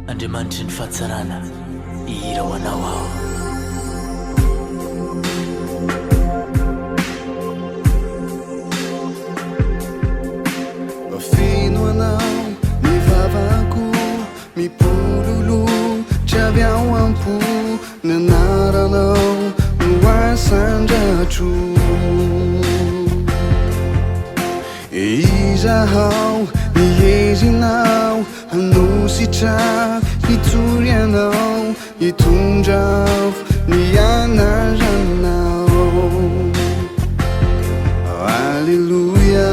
Andriamanitry ny fahatsarana ihira ho anao aho. Feno anao ny vavako mipololo tsy avy ao am-po ny anaranao no asandratro izaho niezinao hanositra hitory anao hitondravo ny anaranao. Alleluia,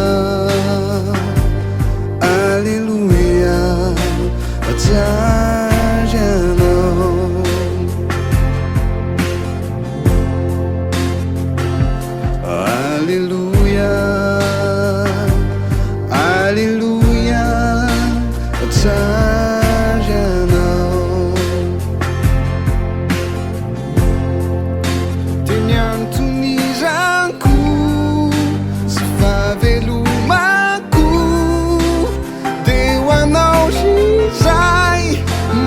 Alleluia, tsary anao. Alleluia, Alleluia, tsary anao. Teny antony zanko sy fahavelomako deo anao izay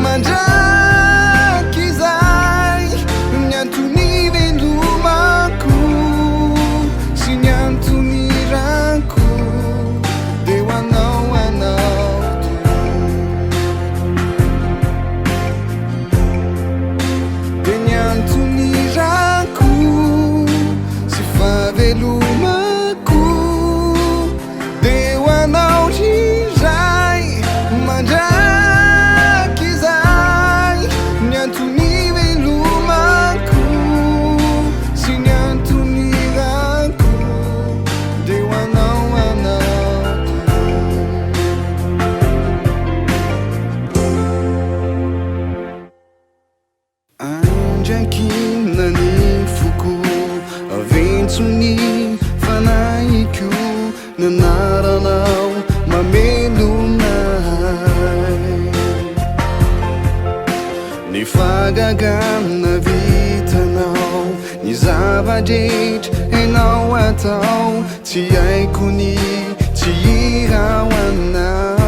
mandraky izay ny antony velomako sy ny antony ranko deo anao teny antony ranko sy fahavelomako deo anao izay mandraky izay ny antony velomako sy ny antony ranko deo anao andrankina ny foko aventsony fanahiko ny anaranao mamelonay ny fagagana vitanao ny zavadretra hainao atao tsy haiko ny tsy ihira ho anao.